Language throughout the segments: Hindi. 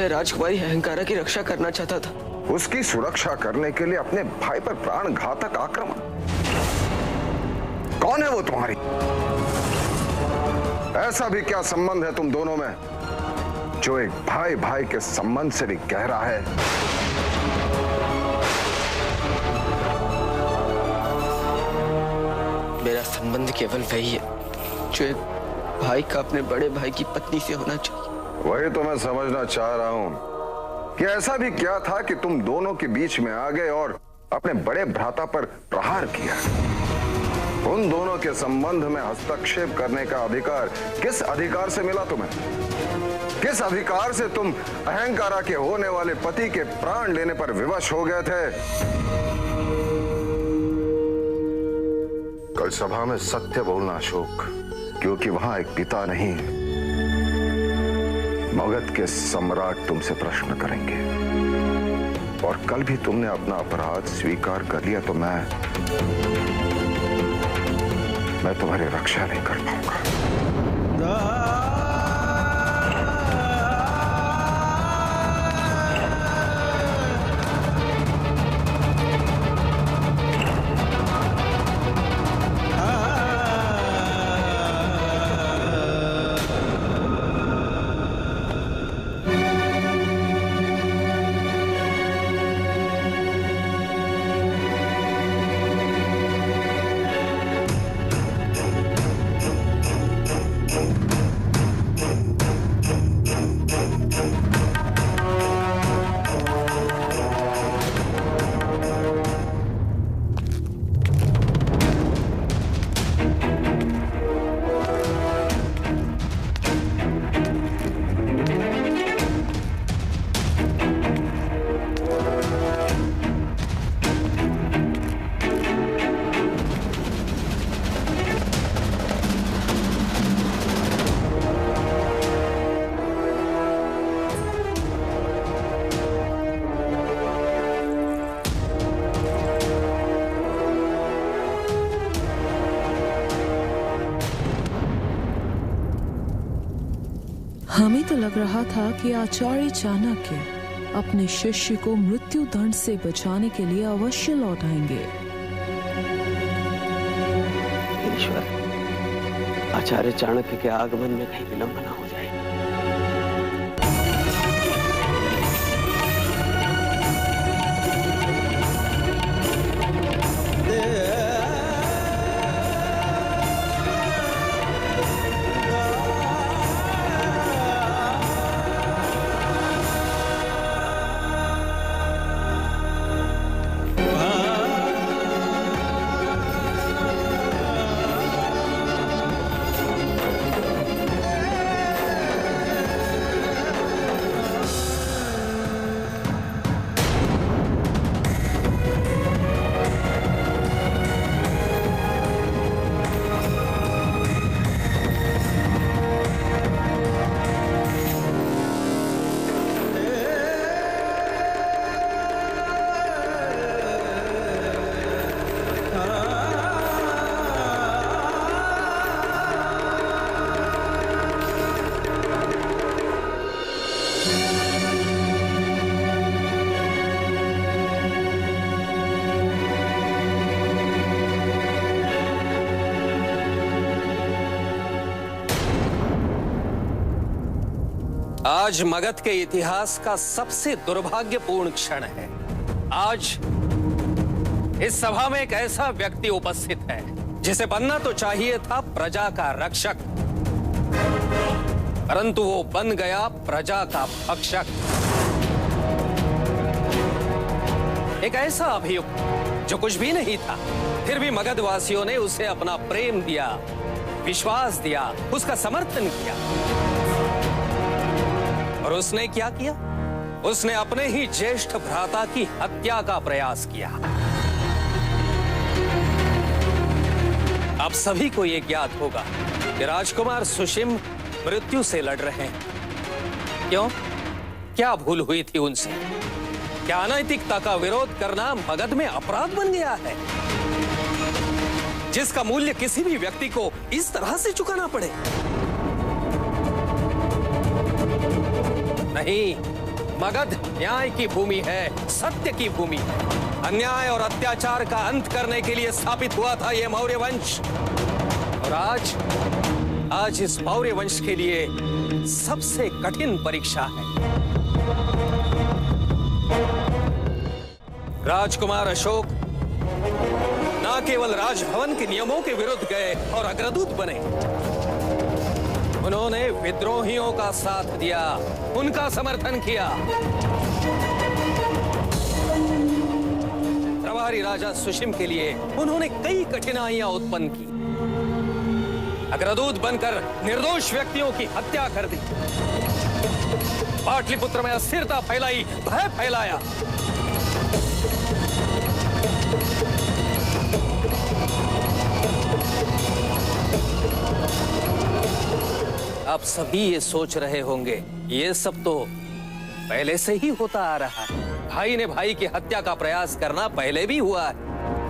मैं राजकुमारी अहंकारा की रक्षा करना चाहता था। उसकी सुरक्षा करने के लिए अपने भाई पर प्राण घातक आक्रमण? कौन है वो तुम्हारी? ऐसा भी क्या संबंध है तुम दोनों में जो एक भाई भाई के संबंध से भी गहरा है? मेरा संबंध केवल वही है जो एक भाई का अपने बड़े भाई की पत्नी से होना चाहिए। वही तो मैं समझना चाह रहा हूं कि ऐसा भी क्या था कि तुम दोनों के बीच में आ गए और अपने बड़े भ्राता पर प्रहार किया। उन दोनों के संबंध में हस्तक्षेप करने का अधिकार किस अधिकार से मिला तुम्हें? किस अधिकार से तुम अहंकारा के होने वाले पति के प्राण लेने पर विवश हो गए थे? कल सभा में सत्य बोलना अशोक, क्योंकि वहां एक पिता नहीं मगध के सम्राट तुमसे प्रश्न करेंगे। और कल भी तुमने अपना अपराध स्वीकार कर लिया तो मैं तुम्हारी रक्षा नहीं कर पाऊंगा। हमें तो लग रहा था कि आचार्य चाणक्य अपने शिष्य को मृत्यु दंड से बचाने के लिए अवश्य लौट आएंगे। ईश्वर, आचार्य चाणक्य के आगमन में कहीं विलंब न हो जाए। आज मगध के इतिहास का सबसे दुर्भाग्यपूर्ण क्षण है। आज इस सभा में एक ऐसा व्यक्ति उपस्थित है जिसे बनना तो चाहिए था प्रजा का रक्षक, परंतु वो बन गया प्रजा का भक्षक। एक ऐसा अभियुक्त जो कुछ भी नहीं था, फिर भी मगध वासियों ने उसे अपना प्रेम दिया, विश्वास दिया, उसका समर्थन किया। और उसने क्या किया? उसने अपने ही ज्येष्ठ भ्राता की हत्या का प्रयास किया। अब सभी को यह ज्ञात होगा कि राजकुमार सुशिम मृत्यु से लड़ रहे हैं। क्यों? क्या भूल हुई थी उनसे? क्या अनैतिकता का विरोध करना मगध में अपराध बन गया है, जिसका मूल्य किसी भी व्यक्ति को इस तरह से चुकाना पड़े? नहीं, मगध न्याय की भूमि है, सत्य की भूमि। अन्याय और अत्याचार का अंत करने के लिए स्थापित हुआ था यह मौर्य वंश। और आज इस मौर्य वंश के लिए सबसे कठिन परीक्षा है। राजकुमार अशोक न केवल राजभवन के नियमों के विरुद्ध गए और अग्रदूत बने, उन्होंने विद्रोहियों का साथ दिया, उनका समर्थन किया। प्रभारी राजा सुशिम के लिए उन्होंने कई कठिनाइयां उत्पन्न की। अग्रदूत बनकर निर्दोष व्यक्तियों की हत्या कर दी, पाटलिपुत्र में अस्थिरता फैलाई, भय फैलाया। आप सभी ये सोच रहे होंगे ये सब तो पहले से ही होता आ रहा है, भाई ने भाई की हत्या का प्रयास करना पहले भी हुआ है,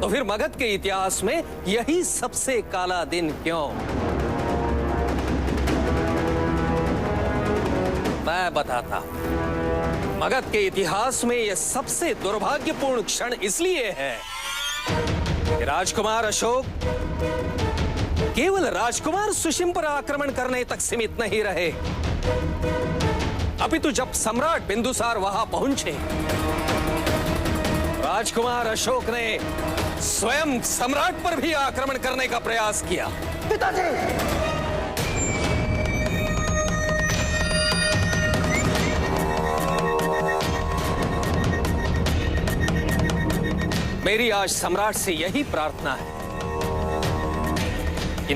तो फिर मगध के इतिहास में यही सबसे काला दिन क्यों? मैं बताता हूं। मगध के इतिहास में यह सबसे दुर्भाग्यपूर्ण क्षण इसलिए है कि राजकुमार अशोक केवल राजकुमार सुशिम पर आक्रमण करने तक सीमित नहीं रहे, अपितु जब सम्राट बिंदुसार वहां पहुंचे, राजकुमार अशोक ने स्वयं सम्राट पर भी आक्रमण करने का प्रयास किया। पिताजी! मेरी आज सम्राट से यही प्रार्थना है कि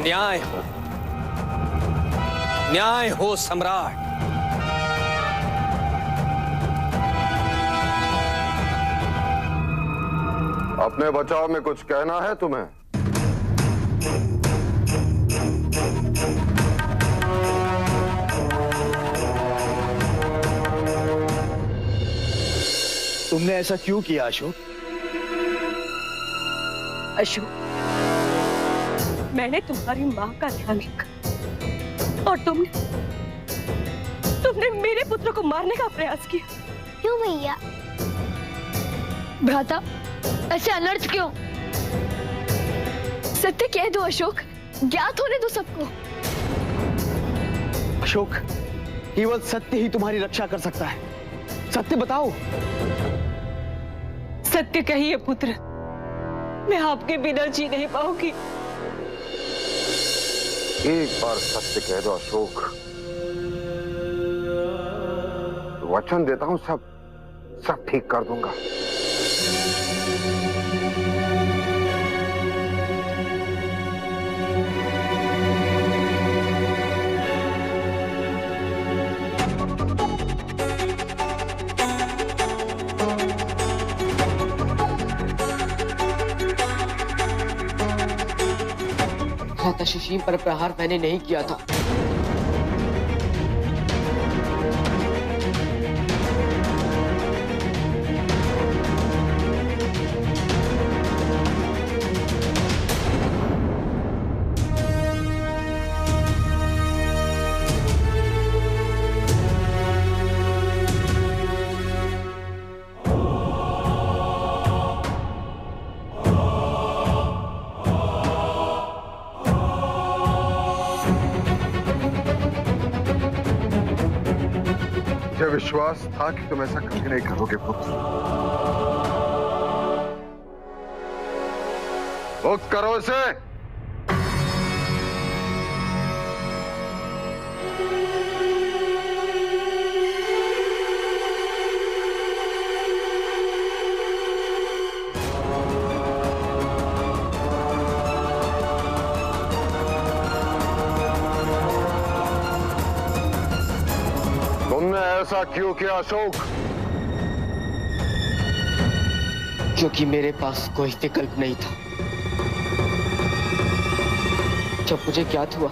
न्याय हो सम्राट। अपने बचाव में कुछ कहना है तुम्हें? तुमने ऐसा क्यों किया अशोक? अशोक, मैंने तुम्हारी माँ का ध्यान रखा और तुमने मेरे पुत्र को मारने का प्रयास किया। क्यों भैया? भ्राता, ऐसे अनर्थ क्यों? सत्य कह दो अशोक, ज्ञात होने दो सबको। अशोक, केवल सत्य ही तुम्हारी रक्षा कर सकता है। सत्य बताओ। सत्य कहिए पुत्र, मैं आपके बिना जी नहीं पाऊंगी। एक बार सत्य कह दो अशोक, वचन देता हूं सब ठीक कर दूंगा। भ्राता सुशीम पर प्रहार मैंने नहीं किया था। विश्वास था कि तुम ऐसा कभी नहीं करोगे पुत्र। मुक्त करो इसे। तुमने ऐसा क्यों किया अशोक? क्योंकि मेरे पास कोई विकल्प नहीं था। जब मुझे ज्ञात हुआ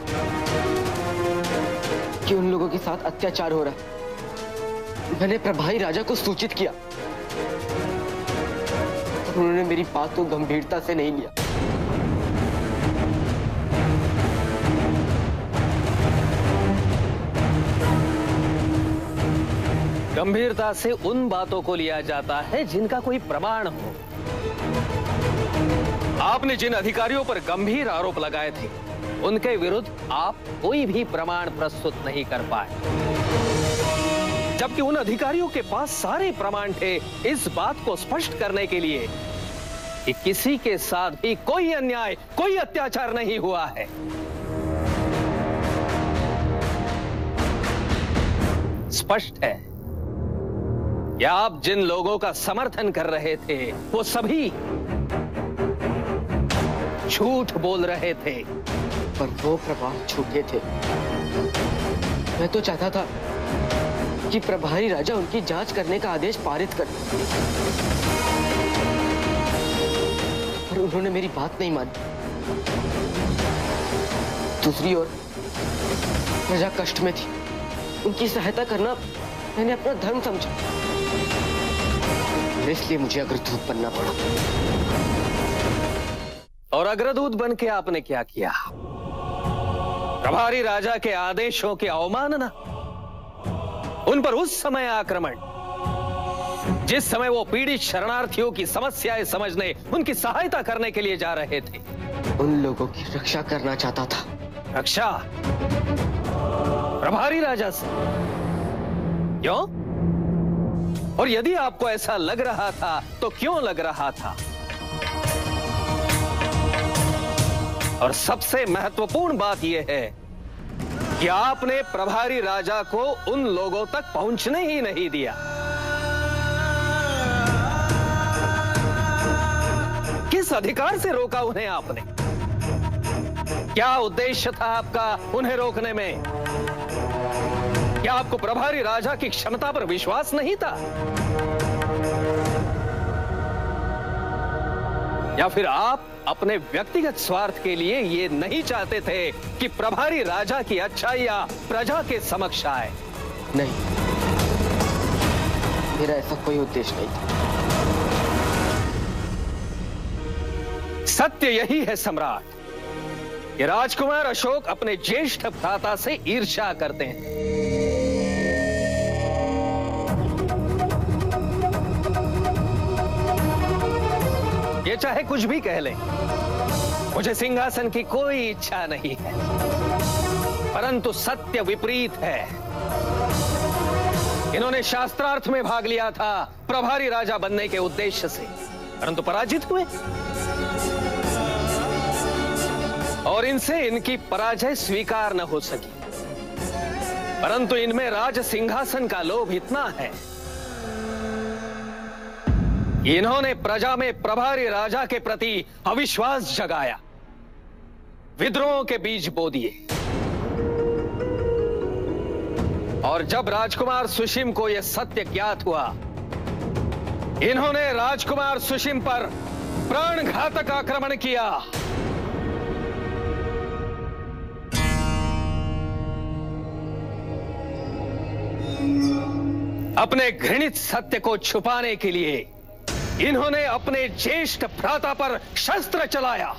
कि उन लोगों के साथ अत्याचार हो रहा, मैंने प्रभारी राजा को सूचित किया। उन्होंने मेरी बात को गंभीरता से नहीं लिया। गंभीरता से उन बातों को लिया जाता है जिनका कोई प्रमाण हो। आपने जिन अधिकारियों पर गंभीर आरोप लगाए थे, उनके विरुद्ध आप कोई भी प्रमाण प्रस्तुत नहीं कर पाए, जबकि उन अधिकारियों के पास सारे प्रमाण थे इस बात को स्पष्ट करने के लिए कि किसी के साथ भी कोई अन्याय, कोई अत्याचार नहीं हुआ है। स्पष्ट है कि आप जिन लोगों का समर्थन कर रहे थे वो सभी झूठ बोल रहे थे। पर वो प्रभाव झूठे थे। मैं तो चाहता था कि प्रभारी राजा उनकी जांच करने का आदेश पारित कर, पर उन्होंने मेरी बात नहीं मानी। दूसरी ओर प्रजा कष्ट में थी, उनकी सहायता करना मैंने अपना धर्म समझा, इसलिए मुझे अग्रदूत बनना पड़ा। और अग्रदूत बन के आपने क्या किया? प्रभारी राजा के आदेशों की अवमानना, उन पर उस समय आक्रमण जिस समय वो पीड़ित शरणार्थियों की समस्याएं समझने, उनकी सहायता करने के लिए जा रहे थे। उन लोगों की रक्षा करना चाहता था। रक्षा प्रभारी राजा से? क्यों? और यदि आपको ऐसा लग रहा था तो क्यों लग रहा था? और सबसे महत्वपूर्ण बात यह है कि आपने प्रभारी राजा को उन लोगों तक पहुंचने ही नहीं दिया। किस अधिकार से रोका उन्हें आपने? क्या उद्देश्य था आपका उन्हें रोकने में? क्या आपको प्रभारी राजा की क्षमता पर विश्वास नहीं था? या फिर आप अपने व्यक्तिगत स्वार्थ के लिए ये नहीं चाहते थे कि प्रभारी राजा की अच्छाइयां प्रजा के समक्ष आए? नहीं, मेरा ऐसा कोई उद्देश्य नहीं था। सत्य यही है सम्राट कि राजकुमार अशोक अपने ज्येष्ठ भ्राता से ईर्ष्या करते हैं। ये चाहे कुछ भी कह लें, मुझे सिंहासन की कोई इच्छा नहीं है, परंतु सत्य विपरीत है। इन्होंने शास्त्रार्थ में भाग लिया था प्रभारी राजा बनने के उद्देश्य से, परंतु पराजित हुए और इनसे इनकी पराजय स्वीकार न हो सकी। परंतु इनमें राज सिंहासन का लोभ इतना है, इन्होंने प्रजा में प्रभारी राजा के प्रति अविश्वास जगाया, विद्रोह के बीज बो दिए। और जब राजकुमार सुशिम को यह सत्य ज्ञात हुआ, इन्होंने राजकुमार सुशिम पर प्राणघातक आक्रमण किया। अपने घृणित सत्य को छुपाने के लिए इन्होंने अपने ज्येष्ठ भ्राता पर शस्त्र चलाया।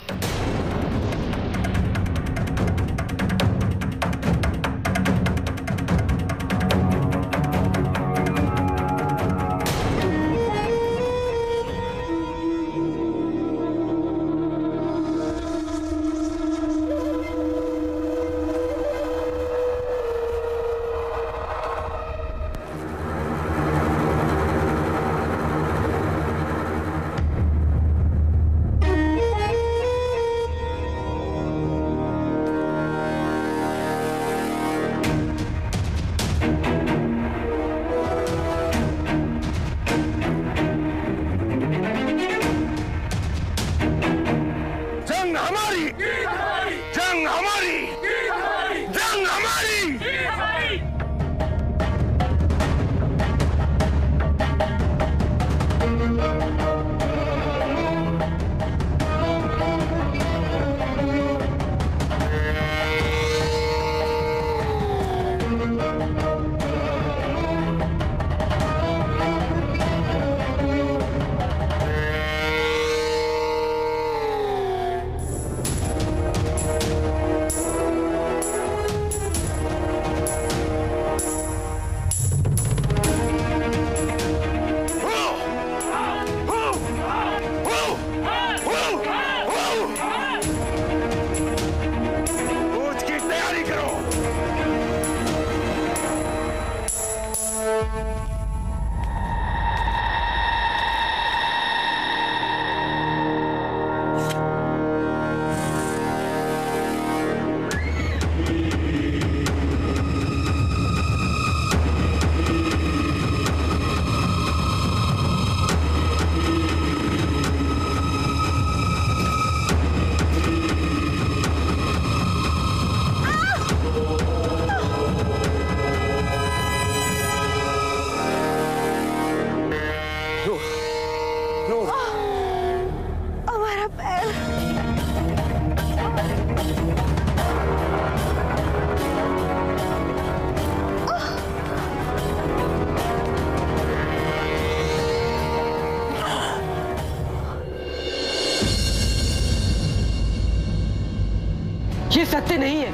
ये सत्य नहीं है,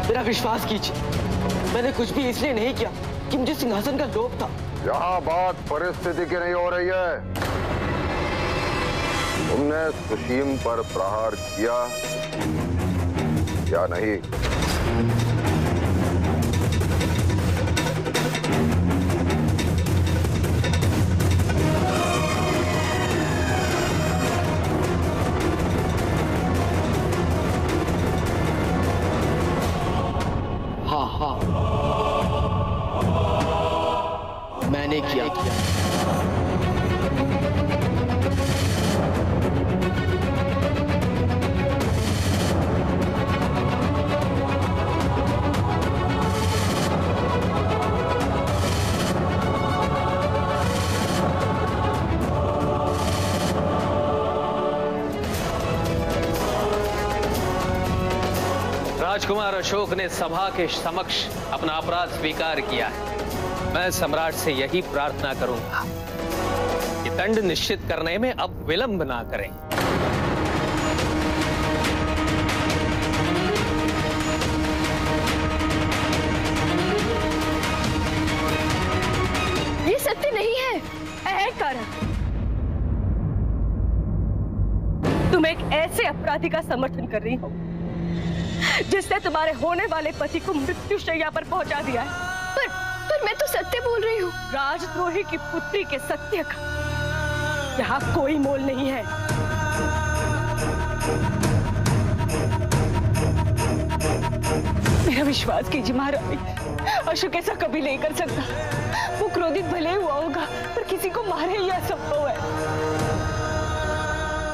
मेरा विश्वास कीजिए। मैंने कुछ भी इसलिए नहीं किया कि मुझे सिंहासन का लोभ था। यहाँ बात परिस्थिति की नहीं हो रही है। तुमने सुशीम पर प्रहार किया या नहीं? हाँ, मैंने किया। राजकुमार अशोक ने सभा के समक्ष अपना अपराध स्वीकार किया है। मैं सम्राट से यही प्रार्थना करूंगा कि दंड निश्चित करने में अब विलंब ना करें। ये सत्य नहीं है। अहंकार। तुम एक ऐसे अपराधी का समर्थन कर रही हो जिसने तुम्हारे होने वाले पति को मृत्युशैया पर पहुंचा दिया है। पर मैं तो सत्य बोल रही हूँ। राजद्रोही की पुत्री के सत्य का यहाँ कोई मोल नहीं है। मेरा विश्वास कीजिए महारानी, अशोक ऐसा कभी नहीं कर सकता। वो क्रोधित भले हुआ होगा पर किसी को मारे ही असंभव है।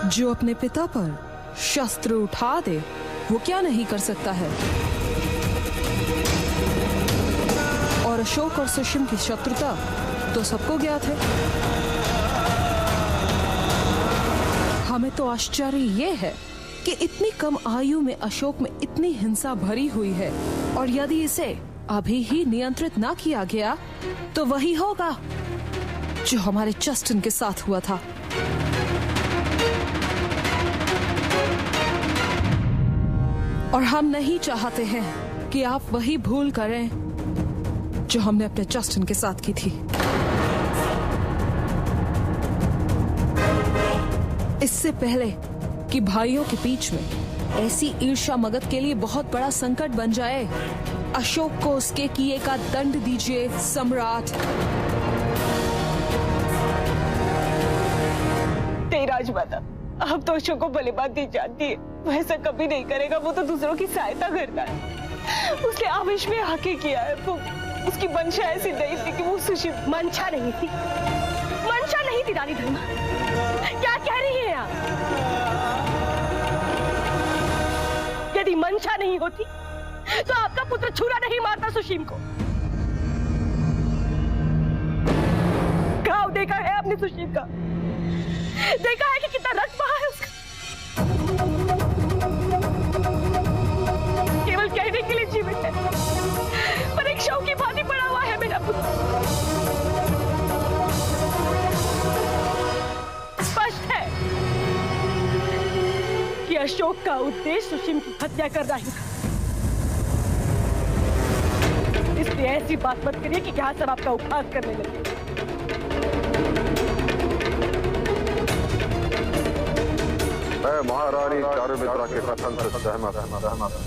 जो अपने पिता पर शस्त्र उठा दे वो क्या नहीं कर सकता है। और अशोक और सुशीम की शत्रुता तो सबको ज्ञात है। हमें तो आश्चर्य ये है कि इतनी कम आयु में अशोक में इतनी हिंसा भरी हुई है, और यदि इसे अभी ही नियंत्रित ना किया गया तो वही होगा जो हमारे जस्टिन के साथ हुआ था। और हम नहीं चाहते हैं कि आप वही भूल करें जो हमने अपने जस्टिन के साथ की थी। इससे पहले कि भाइयों के बीच में ऐसी ईर्ष्या मगध के लिए बहुत बड़ा संकट बन जाए, अशोक को उसके किए का दंड दीजिए सम्राट। तेरी राजमाता, अब तो अशोक को भली बात दी जाती है, वो ऐसा कभी नहीं करेगा। वो तो दूसरों की सहायता करता है। उसने आवेश में आके किया है। वो उसकी मंशा ऐसी नहीं थी कि वो सुशीम। मंशा नहीं थी, मंशा नहीं थी रानी धर्मा। क्या कह रही है आप? यदि मंशा नहीं होती तो आपका पुत्र छुरा नहीं मारता सुशीम को। घाव देखा है आपने सुशीम का? देखा है कि कितना रक्त बहा है उसका? केवल कहने के लिए जीवित है, पर एक शव की भांति पड़ा हुआ है मेरा पुत्र। स्पष्ट है कि अशोक का उद्देश्य सुशीम की हत्या करना ही था। इसलिए ऐसी बात मत करिए कि यहाँ सब आपका उपहास करने लगे। मैं महारानी चारुमित्रा के कथन से सहमत हूं।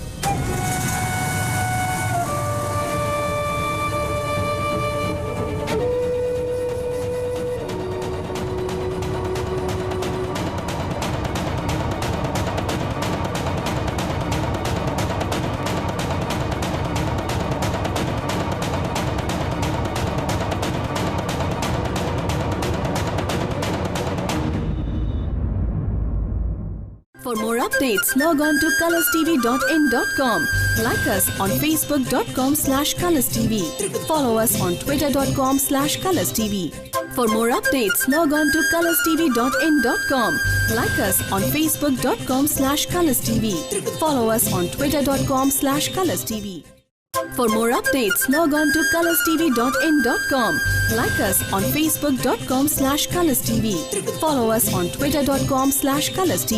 For more updates, log on to colorstv.in.com. Like us on facebook.com/colorstv. Follow us on twitter.com/colorstv. For more updates, log on to colorstv.in.com. Like us on facebook.com/colorstv. Follow us on twitter.com/colorstv. For more updates, log on to colorstv.in.com. Like us on facebook.com/colorstv. Follow us on twitter.com/colorstv.